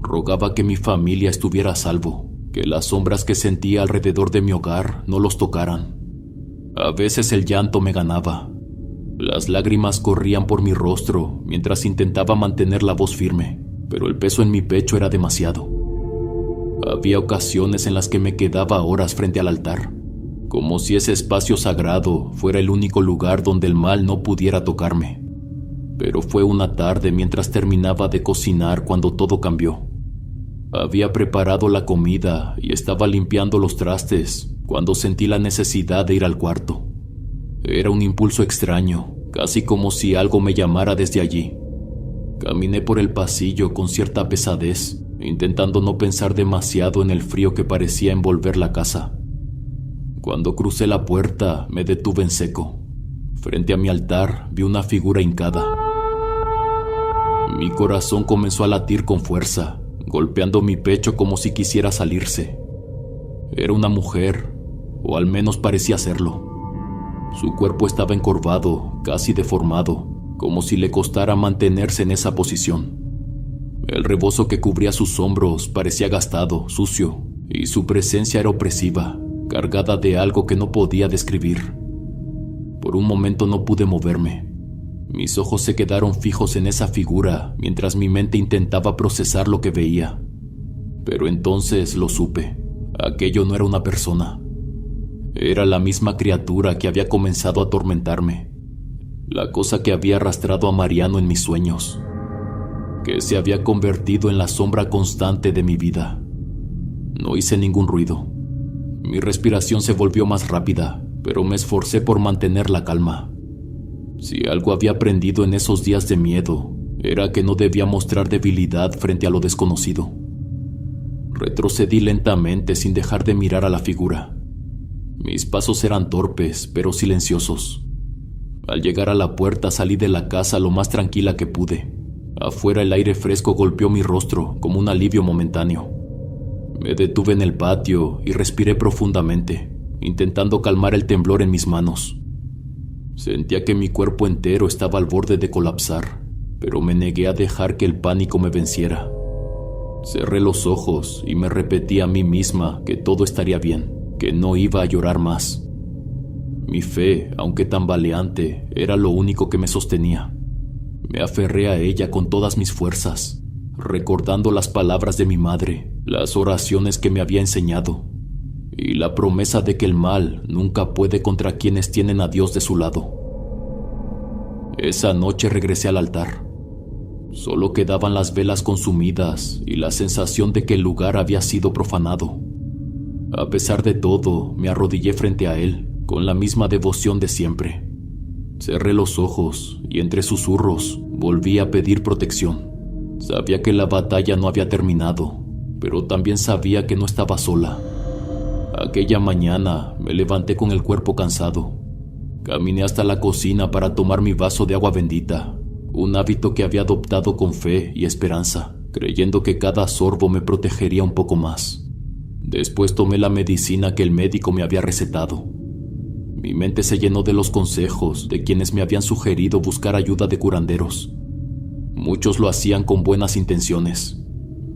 Rogaba que mi familia estuviera a salvo, que las sombras que sentía alrededor de mi hogar no los tocaran. A veces el llanto me ganaba. Las lágrimas corrían por mi rostro mientras intentaba mantener la voz firme, pero el peso en mi pecho era demasiado. Había ocasiones en las que me quedaba horas frente al altar, como si ese espacio sagrado fuera el único lugar donde el mal no pudiera tocarme. Pero fue una tarde mientras terminaba de cocinar cuando todo cambió. Había preparado la comida y estaba limpiando los trastes cuando sentí la necesidad de ir al cuarto. Era un impulso extraño, casi como si algo me llamara desde allí. Caminé por el pasillo con cierta pesadez, intentando no pensar demasiado en el frío que parecía envolver la casa. Cuando crucé la puerta, me detuve en seco. Frente a mi altar vi una figura hincada. Mi corazón comenzó a latir con fuerza, golpeando mi pecho como si quisiera salirse. Era una mujer, o al menos parecía serlo. Su cuerpo estaba encorvado, casi deformado, como si le costara mantenerse en esa posición. El rebozo que cubría sus hombros parecía gastado, sucio, y su presencia era opresiva, cargada de algo que no podía describir. Por un momento no pude moverme. Mis ojos se quedaron fijos en esa figura mientras mi mente intentaba procesar lo que veía. Pero entonces lo supe. Aquello no era una persona. Era la misma criatura que había comenzado a atormentarme. La cosa que había arrastrado a Mariano en mis sueños. Que se había convertido en la sombra constante de mi vida. No hice ningún ruido. Mi respiración se volvió más rápida, pero me esforcé por mantener la calma. Si algo había aprendido en esos días de miedo, era que no debía mostrar debilidad frente a lo desconocido. Retrocedí lentamente sin dejar de mirar a la figura. Mis pasos eran torpes, pero silenciosos. Al llegar a la puerta salí de la casa lo más tranquila que pude. Afuera el aire fresco golpeó mi rostro como un alivio momentáneo. Me detuve en el patio y respiré profundamente, intentando calmar el temblor en mis manos. Sentía que mi cuerpo entero estaba al borde de colapsar, pero me negué a dejar que el pánico me venciera. Cerré los ojos y me repetí a mí misma que todo estaría bien, que no iba a llorar más. Mi fe, aunque tambaleante, era lo único que me sostenía. Me aferré a ella con todas mis fuerzas, recordando las palabras de mi madre, las oraciones que me había enseñado, y la promesa de que el mal nunca puede contra quienes tienen a Dios de su lado. Esa noche regresé al altar. Solo quedaban las velas consumidas y la sensación de que el lugar había sido profanado. A pesar de todo, me arrodillé frente a él, con la misma devoción de siempre. Cerré los ojos y entre susurros volví a pedir protección. Sabía que la batalla no había terminado, pero también sabía que no estaba sola. Aquella mañana me levanté con el cuerpo cansado. Caminé hasta la cocina para tomar mi vaso de agua bendita, un hábito que había adoptado con fe y esperanza, creyendo que cada sorbo me protegería un poco más. Después tomé la medicina que el médico me había recetado. Mi mente se llenó de los consejos de quienes me habían sugerido buscar ayuda de curanderos. Muchos lo hacían con buenas intenciones,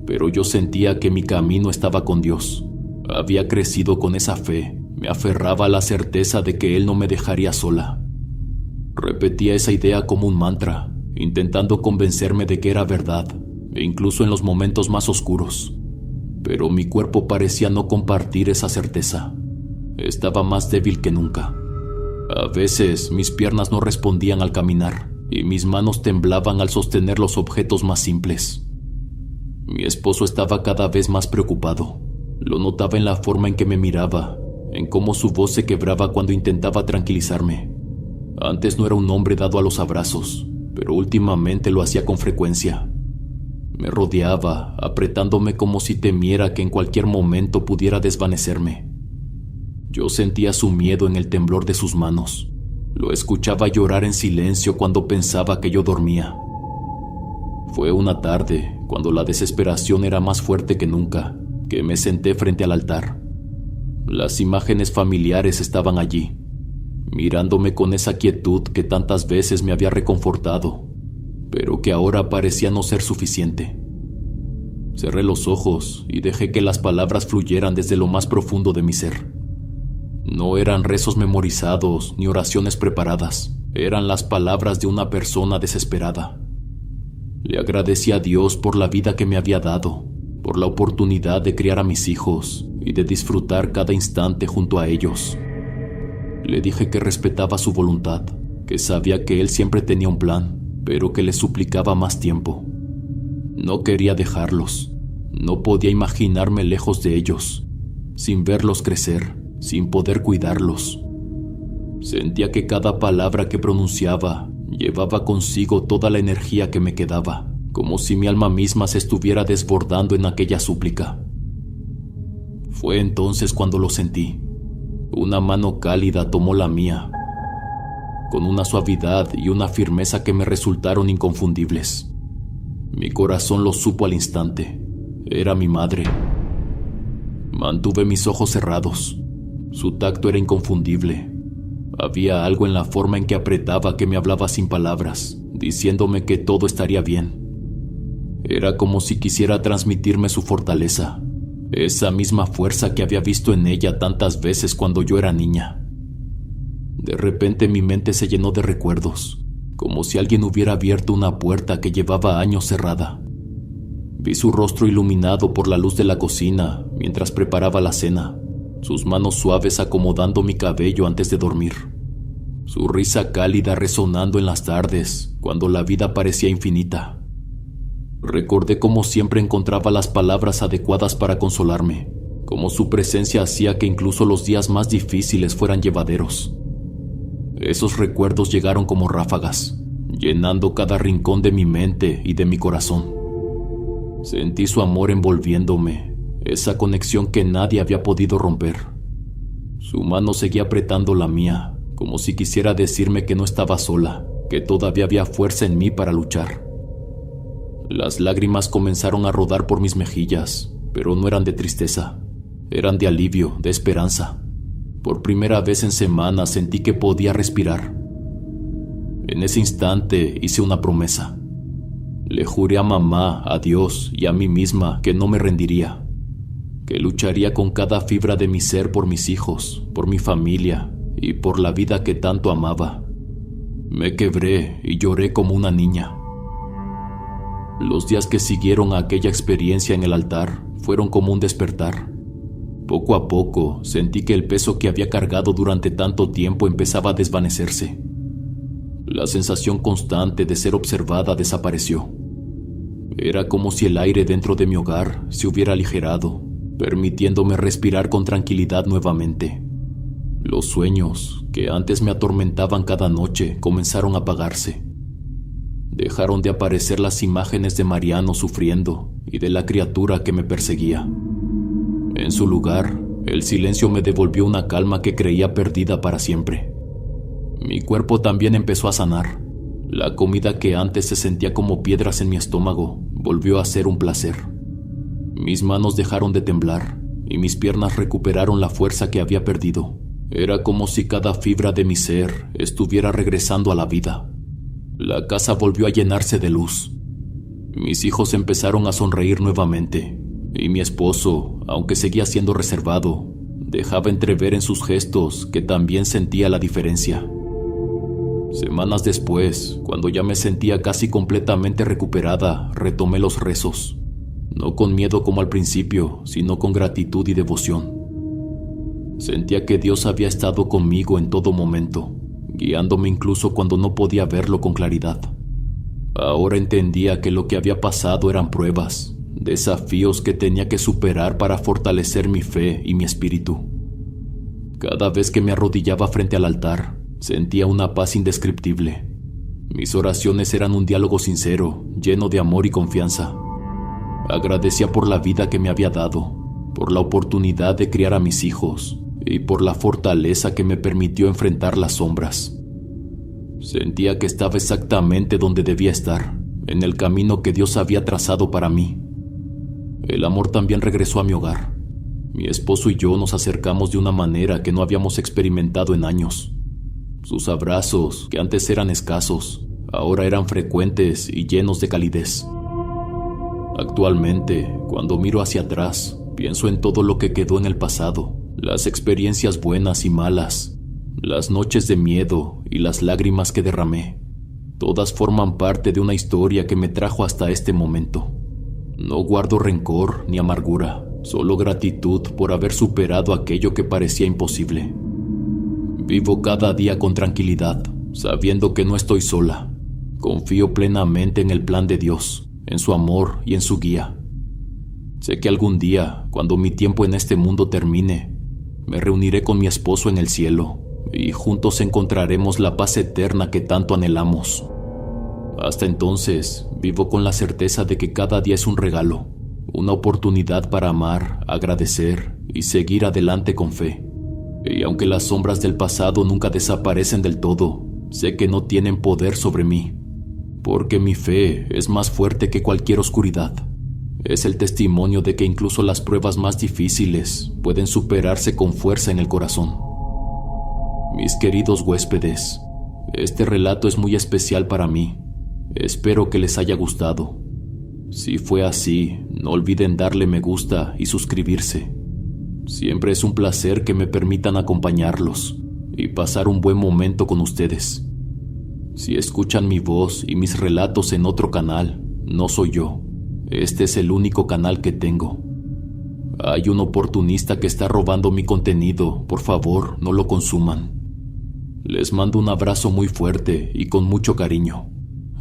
pero yo sentía que mi camino estaba con Dios. Había crecido con esa fe, me aferraba a la certeza de que Él no me dejaría sola. Repetía esa idea como un mantra, intentando convencerme de que era verdad, e incluso en los momentos más oscuros. Pero mi cuerpo parecía no compartir esa certeza. Estaba más débil que nunca. A veces mis piernas no respondían al caminar, y mis manos temblaban al sostener los objetos más simples. Mi esposo estaba cada vez más preocupado. Lo notaba en la forma en que me miraba, en cómo su voz se quebraba cuando intentaba tranquilizarme. Antes no era un hombre dado a los abrazos, pero últimamente lo hacía con frecuencia. Me rodeaba, apretándome como si temiera que en cualquier momento pudiera desvanecerme. Yo sentía su miedo en el temblor de sus manos. Lo escuchaba llorar en silencio cuando pensaba que yo dormía. Fue una tarde, cuando la desesperación era más fuerte que nunca, que me senté frente al altar. Las imágenes familiares estaban allí, mirándome con esa quietud que tantas veces me había reconfortado, pero que ahora parecía no ser suficiente. Cerré los ojos y dejé que las palabras fluyeran desde lo más profundo de mi ser. No eran rezos memorizados ni oraciones preparadas, eran las palabras de una persona desesperada. Le agradecí a Dios por la vida que me había dado, por la oportunidad de criar a mis hijos y de disfrutar cada instante junto a ellos. Le dije que respetaba su voluntad, que sabía que él siempre tenía un plan, pero que le suplicaba más tiempo. No quería dejarlos, no podía imaginarme lejos de ellos, sin verlos crecer, sin poder cuidarlos. Sentía que cada palabra que pronunciaba llevaba consigo toda la energía que me quedaba, como si mi alma misma se estuviera desbordando en aquella súplica. Fue entonces cuando lo sentí. Una mano cálida tomó la mía, con una suavidad y una firmeza que me resultaron inconfundibles. Mi corazón lo supo al instante. Era mi madre. Mantuve mis ojos cerrados. Su tacto era inconfundible. Había algo en la forma en que apretaba que me hablaba sin palabras, diciéndome que todo estaría bien. Era como si quisiera transmitirme su fortaleza, esa misma fuerza que había visto en ella tantas veces cuando yo era niña. De repente mi mente se llenó de recuerdos, como si alguien hubiera abierto una puerta que llevaba años cerrada. Vi su rostro iluminado por la luz de la cocina mientras preparaba la cena, sus manos suaves acomodando mi cabello antes de dormir, su risa cálida resonando en las tardes cuando la vida parecía infinita. Recordé cómo siempre encontraba las palabras adecuadas para consolarme, cómo su presencia hacía que incluso los días más difíciles fueran llevaderos. Esos recuerdos llegaron como ráfagas, llenando cada rincón de mi mente y de mi corazón. Sentí su amor envolviéndome, esa conexión que nadie había podido romper. Su mano seguía apretando la mía, como si quisiera decirme que no estaba sola, que todavía había fuerza en mí para luchar. Las lágrimas comenzaron a rodar por mis mejillas, pero no eran de tristeza, eran de alivio, de esperanza. Por primera vez en semanas sentí que podía respirar. En ese instante hice una promesa. Le juré a mamá, a Dios y a mí misma que no me rendiría, que lucharía con cada fibra de mi ser por mis hijos, por mi familia y por la vida que tanto amaba. Me quebré y lloré como una niña. Los días que siguieron a aquella experiencia en el altar fueron como un despertar. Poco a poco sentí que el peso que había cargado durante tanto tiempo empezaba a desvanecerse. La sensación constante de ser observada desapareció. Era como si el aire dentro de mi hogar se hubiera aligerado, permitiéndome respirar con tranquilidad nuevamente. Los sueños, que antes me atormentaban cada noche, comenzaron a apagarse. Dejaron de aparecer las imágenes de Mariano sufriendo y de la criatura que me perseguía. En su lugar, el silencio me devolvió una calma que creía perdida para siempre. Mi cuerpo también empezó a sanar. La comida que antes se sentía como piedras en mi estómago volvió a ser un placer. Mis manos dejaron de temblar y mis piernas recuperaron la fuerza que había perdido. Era como si cada fibra de mi ser estuviera regresando a la vida. La casa volvió a llenarse de luz. Mis hijos empezaron a sonreír nuevamente, y mi esposo, aunque seguía siendo reservado, dejaba entrever en sus gestos que también sentía la diferencia. Semanas después, cuando ya me sentía casi completamente recuperada, retomé los rezos, no con miedo como al principio, sino con gratitud y devoción. Sentía que Dios había estado conmigo en todo momento, guiándome incluso cuando no podía verlo con claridad. Ahora entendía que lo que había pasado eran pruebas, desafíos que tenía que superar para fortalecer mi fe y mi espíritu. Cada vez que me arrodillaba frente al altar, sentía una paz indescriptible. Mis oraciones eran un diálogo sincero, lleno de amor y confianza. Agradecía por la vida que me había dado, por la oportunidad de criar a mis hijos y por la fortaleza que me permitió enfrentar las sombras. Sentía que estaba exactamente donde debía estar, en el camino que Dios había trazado para mí. El amor también regresó a mi hogar. Mi esposo y yo nos acercamos de una manera que no habíamos experimentado en años. Sus abrazos, que antes eran escasos, ahora eran frecuentes y llenos de calidez. Actualmente, cuando miro hacia atrás, pienso en todo lo que quedó en el pasado, las experiencias buenas y malas, las noches de miedo y las lágrimas que derramé. Todas forman parte de una historia que me trajo hasta este momento. No guardo rencor ni amargura, solo gratitud por haber superado aquello que parecía imposible. Vivo cada día con tranquilidad, sabiendo que no estoy sola. Confío plenamente en el plan de Dios, en su amor y en su guía. Sé que algún día, cuando mi tiempo en este mundo termine, me reuniré con mi esposo en el cielo y juntos encontraremos la paz eterna que tanto anhelamos. Hasta entonces, vivo con la certeza de que cada día es un regalo, una oportunidad para amar, agradecer y seguir adelante con fe. Y aunque las sombras del pasado nunca desaparecen del todo, sé que no tienen poder sobre mí, porque mi fe es más fuerte que cualquier oscuridad. Es el testimonio de que incluso las pruebas más difíciles pueden superarse con fuerza en el corazón. Mis queridos huéspedes, este relato es muy especial para mí. Espero que les haya gustado. Si fue así, no olviden darle me gusta y suscribirse. Siempre es un placer que me permitan acompañarlos y pasar un buen momento con ustedes. Si escuchan mi voz y mis relatos en otro canal, no soy yo. Este es el único canal que tengo. Hay un oportunista que está robando mi contenido. Por favor, no lo consuman. Les mando un abrazo muy fuerte y con mucho cariño.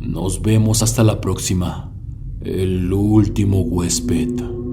Nos vemos hasta la próxima. El último huésped.